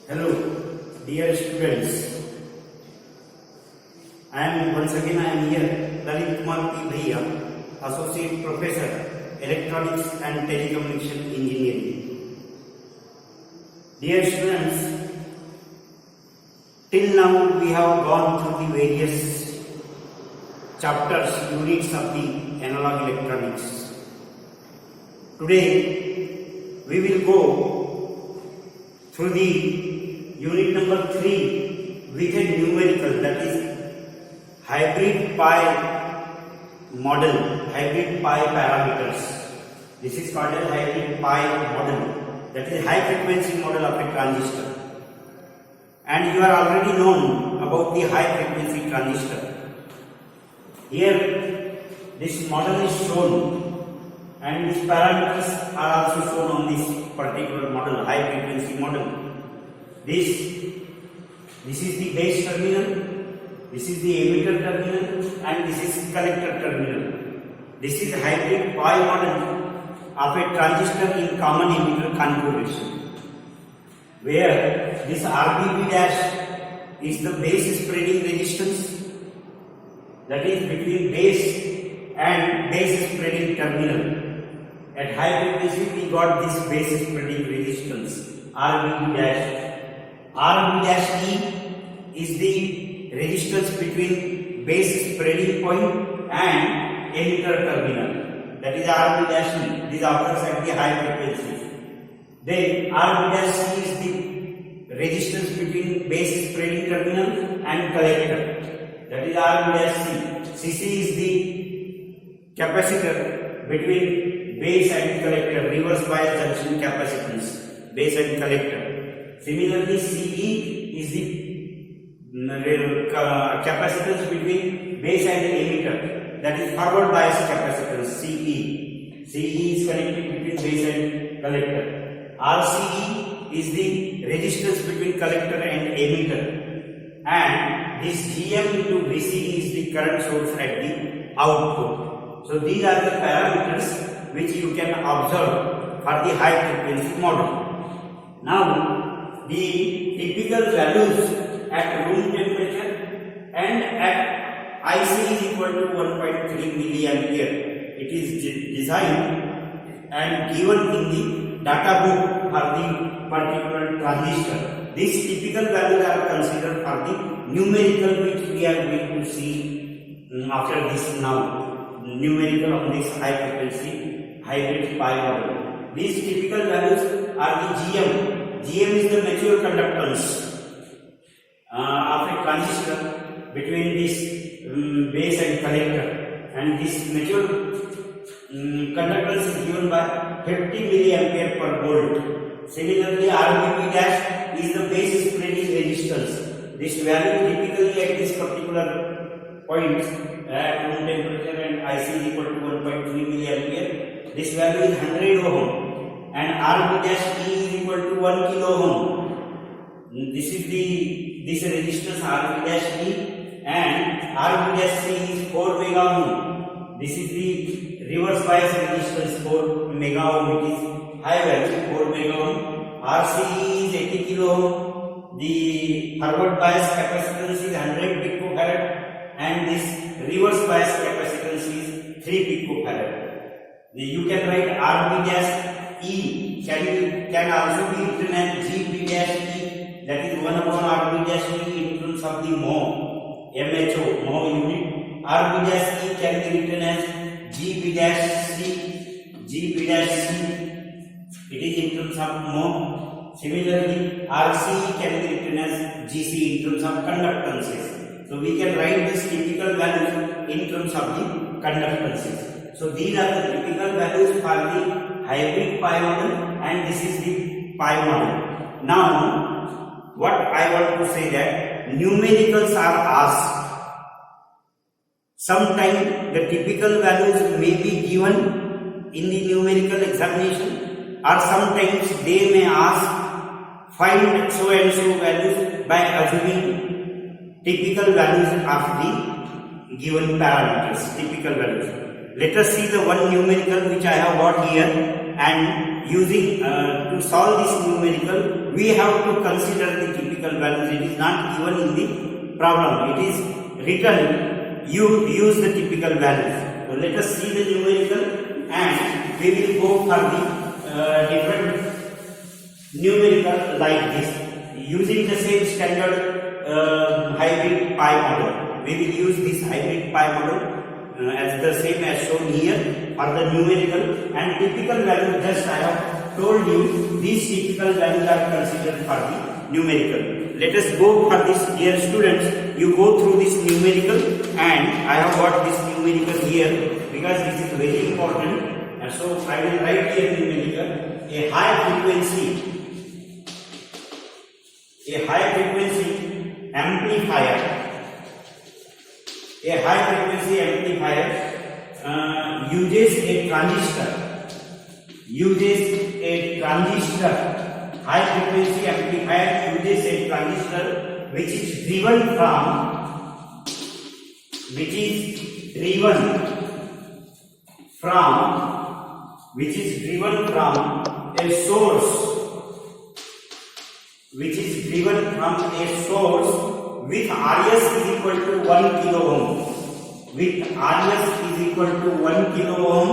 Hello, dear students. I am here, Lalit Kumar P. Bhaiya, Associate Professor, Electronics and Telecommunication Engineering. Dear students, till now we have gone through the various chapters, units of the analog electronics. Today we will go through the unit number 3 with a numerical, that is hybrid pi model, hybrid pi parameters. This is called a hybrid pi model, that is high frequency model of a transistor. And you are already known about the high frequency transistor. Here this model is shown and these parameters are also shown on this particular model, high frequency model. This is the base terminal, this is the emitter terminal, and this is collector terminal. This is hybrid pi model of a transistor in common emitter configuration, where this RBB dash is the base spreading resistance, that is between base and base spreading terminal. At high frequency we got this base spreading resistance RBB dash. RB dash E is the resistance between base spreading point and emitter terminal, that is RB dash E. This occurs at the high frequencies. Then RB dash C is the resistance between base spreading terminal and collector, that is RB dash C. CC is the capacitor between base and collector, reverse bias junction capacitance, base and collector. Similarly, CE is the capacitance between base and emitter, that is forward bias capacitance, CE. CE is connected between base and collector. RCE is the resistance between collector and emitter, and this GM into VCE is the current source at the output. So these are the parameters which you can observe for the high frequency model. Now the typical values at room temperature and at IC is equal to 1.3 milliampere. It is designed and given in the data book for the particular transistor. These typical values are considered for the numerical, which we are going to see after this now. Numerical on this high frequency hybrid pi model. These typical values are the GM. GM is the mature conductance of a transistor between this base and collector, and this mature conductance is given by 50 milliampere per volt. Similarly, RBB dash is the base spreading resistance. This value typically at this particular point at room temperature and IC is equal to 1.3 milliampere. This value is 100 ohm, and RB dash E is equal to 1 kilo ohm. This is this resistance RB dash E, and RB dash C is 4 mega ohm. This is the reverse bias resistance 4 mega ohm. It is high value 4 mega ohm. RCE is 80 kilo ohm. The forward bias capacitance is 100 picofarad, and this reverse bias capacitance is 3 picofarad. You can write RB dash E can also be written as GB dash E, that is 1 upon RB dash E in terms of the mho, mho unit. RB dash E can be written as GB dash C, GB dash C. It is in terms of mho. Similarly, RC can be written as GC in terms of conductances. So we can write this typical values in terms of the conductances. So these are the typical values for the hybrid pi model, and this is the pi model. Now, what I want to say that numericals are asked. Sometimes the typical values may be given in the numerical examination, or sometimes they may ask find so and so values by assuming typical values of the given parameters, typical values. Let us see the one numerical which I have got here. and using to solve this numerical, we have to consider the typical values. It is not given in the problem. It is written. You use the typical values. So let us see the numerical, and we will go for the different numerical like this. Using the same standard hybrid pi model, we will use this hybrid pi model as the same as shown here for the numerical, and typical value. Just I have told you these typical values are considered for the numerical. Let us go for this, dear students. You go through this numerical, and I have got this numerical here because this is very important. And so I will write here numerical: a high frequency amplifier. A high frequency amplifier uses a transistor. High frequency amplifier uses a transistor which is driven from a source with RS is equal to 1 kilo ohm. With RS is equal to 1 kilo ohm.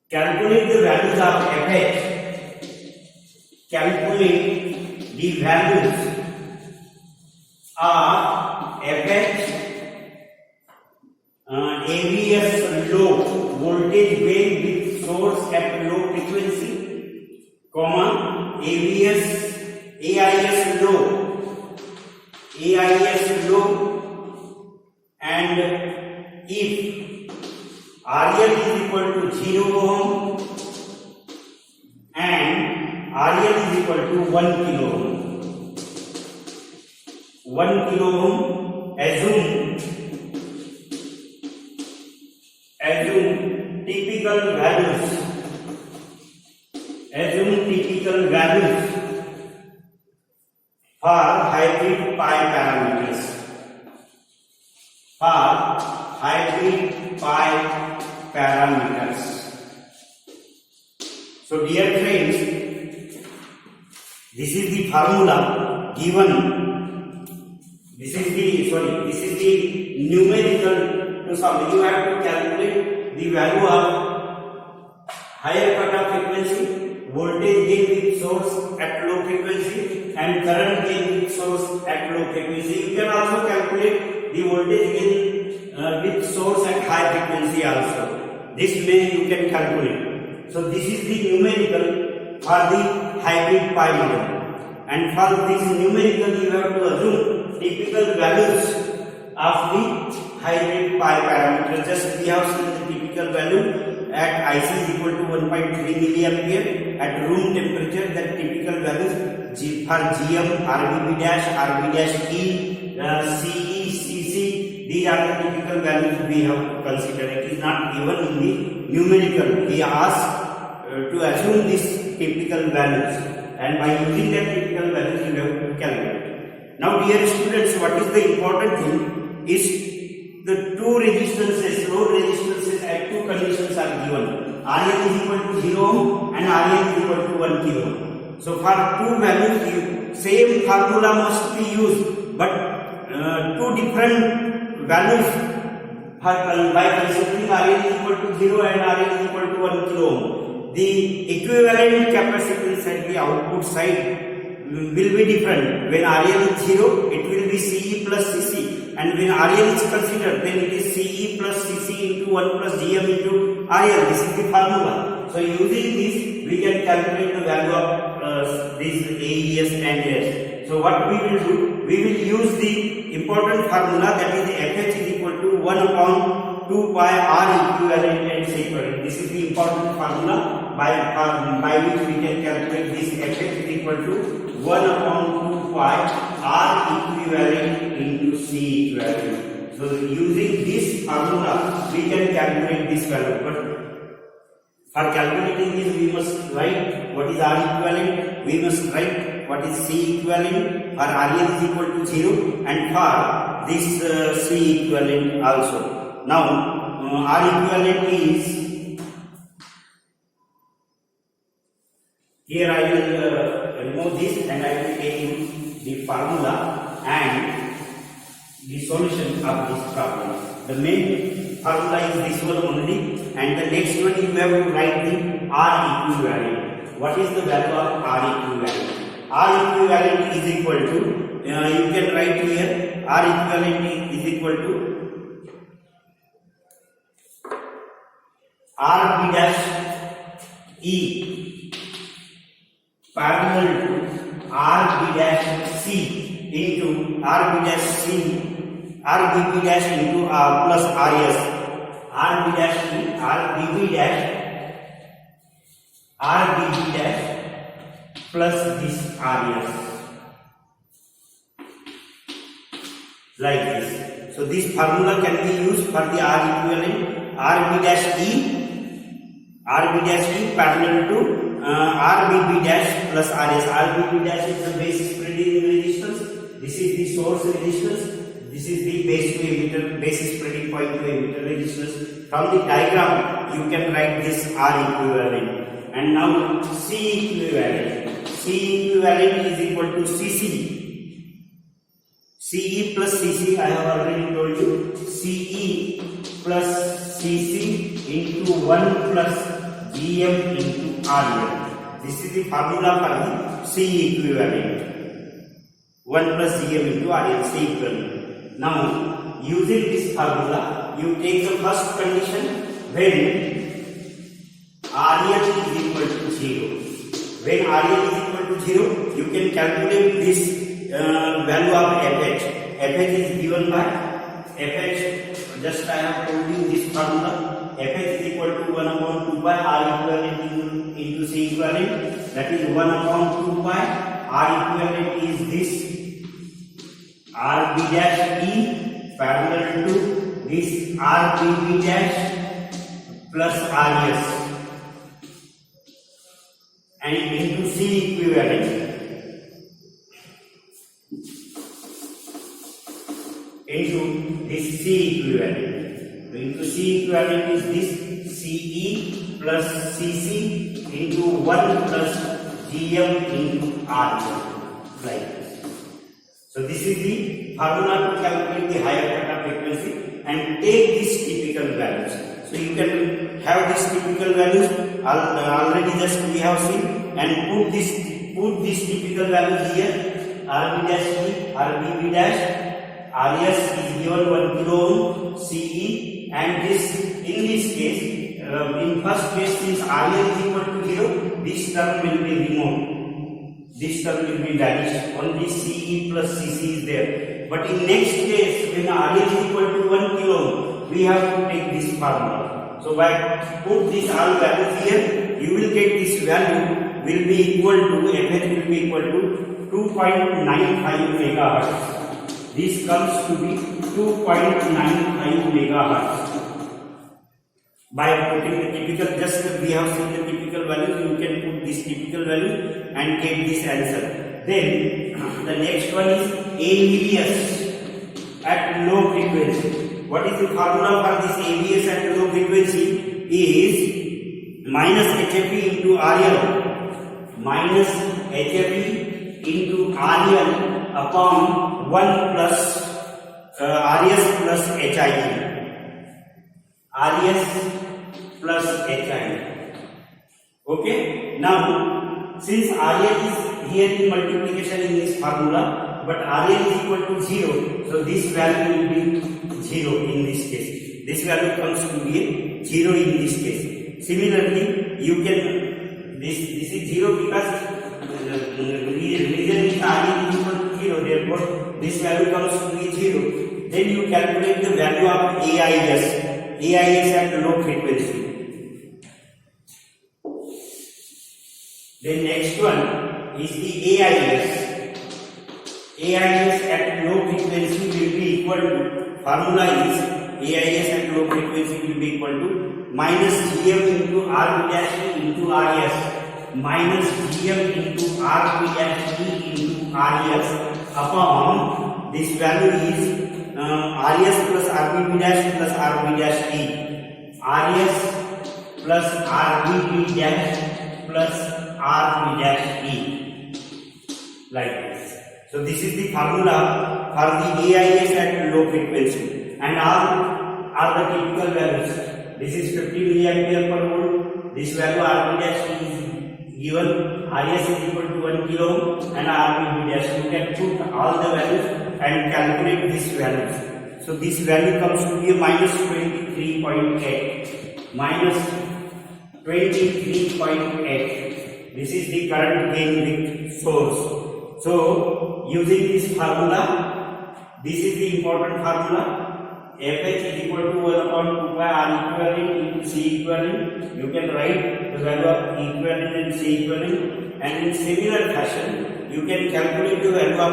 Calculate the values of FH. Calculate the values of FH, AVS low, voltage gain with source at low frequency, comma, AIS low, and if RL is equal to 0 ohm and RL is equal to 1 kilo ohm. 1 kilo ohm, assume typical values. For hybrid pi parameters. So dear friends, this is the formula given. This is the numerical to solve. You have to calculate the value of higher cutoff frequency, voltage gain with source at low frequency, and current gain with source at low frequency. You can also calculate the voltage gain with source at high frequency also. This way you can calculate. So this is the numerical for the hybrid pi model. And for this numerical you have to assume typical values of the hybrid pi parameter. Just we have seen the typical value at IC is equal to 1.3 milliampere at room temperature. That typical values for GM, RBB dash, RB dash E, CE, CC. These are the typical values we have to consider. It is not given in the numerical. We ask to assume these typical values, and by using that typical values you have to calculate. Now dear students, what is the important thing is the two resistances, load resistances at two conditions are given. RL is equal to 0 ohm and RL is equal to 1 kilo ohm. So for two values, same formula must be used, but two different values by considering RL is equal to 0 and RL is equal to 1 kilo ohm. The equivalent capacitance at the output side will be different. When RL is 0, it will be CE plus CC, and when RL is considered, then it is CE plus CC into 1 plus GM into RL. This is the formula. So using this, we can calculate the value of these AES and AS. So what we will do, we will use the important formula, that is the FH is equal to 1 upon 2 pi R equivalent and separate. This is the important formula by which we can calculate this FH is equal to 1 upon 2 pi R equivalent into C equivalent. So using this formula, we can calculate this value. But for calculating this, we must write what is R equivalent, we must write what is C equivalent. For RL is equal to 0, and for this C equivalent also. Now R equivalent is Here I will remove this and I will take you the formula and the solution of this problem. The main formula is this one only, and the next one you have to write the R equivalent. What is the value of R equivalent? R equivalent is equal to, you can write here, R equivalent is equal to RB dash E parallel to RB dash C into RB dash C, RBB dash into R plus RS, RB dash E, RBB dash plus this RS, like this. So this formula can be used for the R equivalent. RB dash E parallel to RBB dash plus RS. RBB dash is the base spreading resistance. This is the source resistance. This is the base to emitter, base spreading point to emitter resistance. From the diagram, you can write this R equivalent. And now C equivalent. C equivalent is equal to CC. CE plus CC, I have already told you. CE plus CC into 1 plus GM into RL. This is the formula for the C equivalent. 1 plus GM into RL, C equivalent. Now, using this formula, you take the first condition when RL is equal to 0. When RL is equal to 0, you can calculate this value of FH. FH is given by FH. Just I have told you this formula. FH is equal to 1 upon 2 pi R equivalent into C equivalent. That is 1 upon 2 pi. R equivalent is this RB dash E parallel to this RBB dash plus RS and into C equivalent. Into this C equivalent. So into C equivalent is this CE plus CC into 1 plus GM into R, like this. So this is the formula to calculate the higher cutoff frequency, and take these typical values. So you can have these typical values already just we have seen, and put these typical values here. RB dash E, RBB dash, RS is given 1 kilo ohm, CE, and this in this case, in first case, since RL is equal to 0, this term will be removed. This term will be vanished. Only CE plus CC is there. But in next case, when RL is equal to 1 kilo ohm, we have to take this formula. So by put this all values here, you will get this value will be equal to FH will be equal to 2.95 megahertz. This comes to be 2.95 megahertz. By putting the typical, just we have seen the typical values, you can put this typical value and get this answer. Then the next one is ABS at low frequency. What is the formula for this ABS at low frequency? Is minus HFE into RL, minus HFE into RL upon 1 plus RS plus HIE. RS plus HIE. Okay. Now, since RL is here in multiplication in this formula, but RL is equal to 0, so this value will be 0 in this case. This value comes to be 0 in this case. Similarly, you can this is 0 because the reason is RL is equal to 0. Therefore, this value comes to be 0. Then you calculate the value of AIS. AIS at low frequency. Then next one is the AIS. AIS at low frequency will be equal to, formula is AIS at low frequency will be equal to minus GM into RB dash E into RS minus GM into RB dash E into RS upon this value is RS plus RBB dash plus RB dash E, RS plus RBB dash plus R P dash E, like this. So this is the formula for the AIS at low frequency, and all are the typical values. This is 50 milliampere per volt. This value R P dash E is given. RS is equal to 1 kilo ohm and RP dash. You can put all the values and calculate these values. So this value comes to be a minus 23.8. Minus 23.8. This is the current gain with source. So using this formula, this is the important formula. Fh is equal to 1 upon 2 pi R equivalent into C equivalent. You can write the value of equivalent and C equivalent, and in similar fashion you can calculate the value of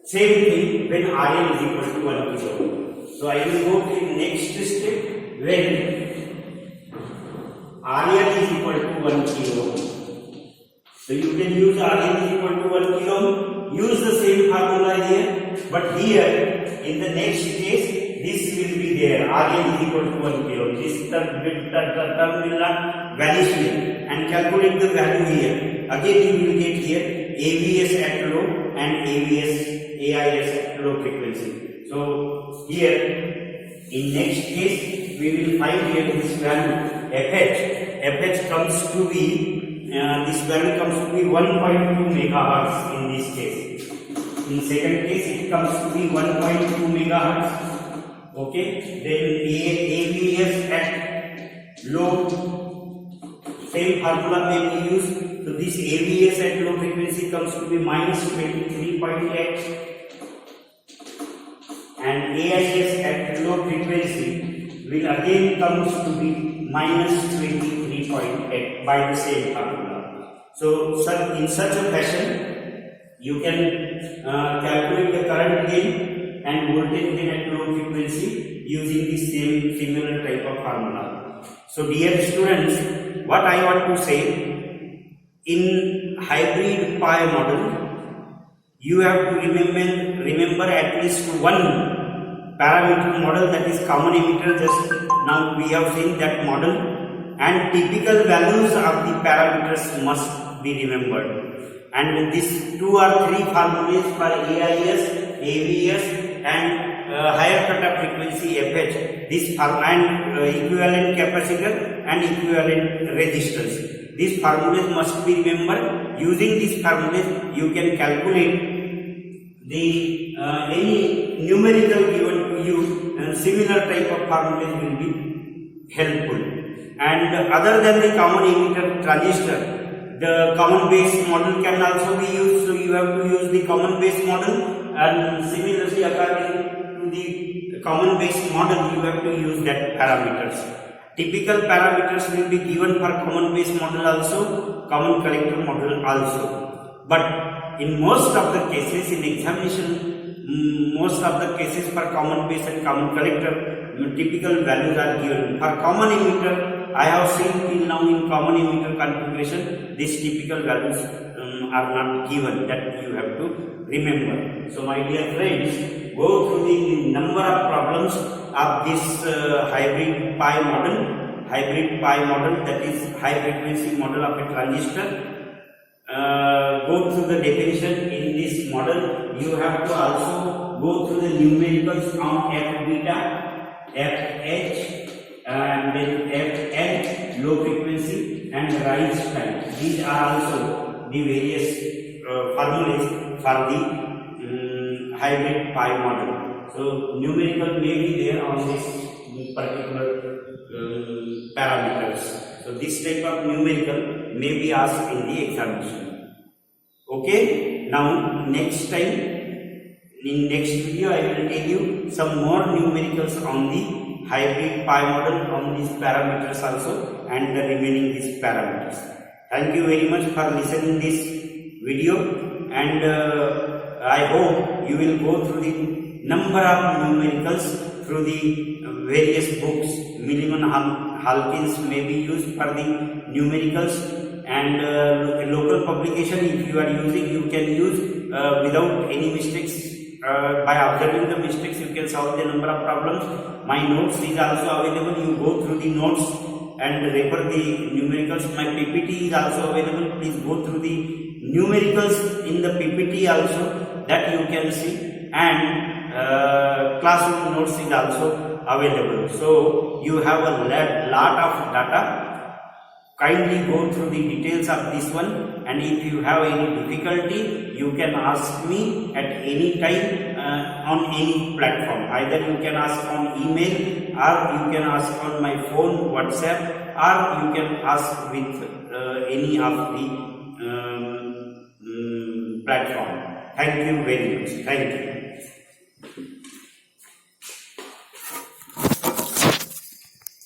same thing when Rn is equal to 1 kilo ohm. So I will go to the next step when Rn is equal to 1 kilo ohm. So you can use Rn is equal to 1 kilo ohm. Use the same formula here, but here in the next case, this will be there. Rn is equal to 1 kilo ohm. This term will not vanish here, and calculate the value here. Again, you will get here AVS at low and AIS at low frequency. So here in next case we will find here this value FH comes to be this value comes to be 1.2 megahertz in this case. In second case it comes to be 1.2 megahertz. Okay, then AVS at low, same formula may be used. So this AVS at low frequency comes to be minus 23.8, and AIS at low frequency will again comes to be minus 23.8 by the same formula. So in such a fashion you can calculate the current gain and voltage gain at low frequency using the same similar type of formula. So dear students, what I want to say, in hybrid pi model you have to remember at least one parameter model, that is common emitter. Just now we have seen that model, and typical values of the parameters must be remembered. And these 2 or 3 formulas for AIS, AVS and higher cutoff frequency FH, this and equivalent capacitor and equivalent resistance. These formulas must be remembered. Using these formulas you can calculate the any numerical given to you, similar type of formulas will be helpful. And other than the common emitter transistor, the common base model can also be used. So you have to use the common base model, and similarly according to the common base model you have to use that parameters. Typical parameters will be given for common base model also, common collector model also. But in most of the cases in examination, most of the cases for common base and common collector, typical values are given. For common emitter, I have seen till now in common emitter configuration, these typical values are not given, that you have to remember. So my dear friends, go through the number of problems of this hybrid pi model, that is high frequency model of a transistor. Go through the definition in this model. You have to also go through the numericals on F beta, FH, and then Fn, low frequency, and rise time. These are also the various formulas for the hybrid pi model. So numerical may be there on this particular parameters. So this type of numerical may be asked in the examination. Okay, now next time, in next video I will tell you some more numericals on the hybrid pi model, on these parameters also, and the remaining these parameters. Thank you very much for listening this video, and I hope you will go through the number of numericals through the various books. Milliman-Halkins may be used for the numericals, and local publication if you are using, you can use without any mistakes. By observing the mistakes you can solve the number of problems. My notes is also available. You go through the notes and refer the numericals. My PPT is also available. Please go through the numericals in the PPT also, that you can see, and classroom notes is also available. So you have a lot of data. Kindly go through the details of this one, and if you have any difficulty, you can ask me at any time on any platform. Either you can ask on email, or you can ask on my phone, WhatsApp, or you can ask with any of the platform. Thank you very much. Thank you.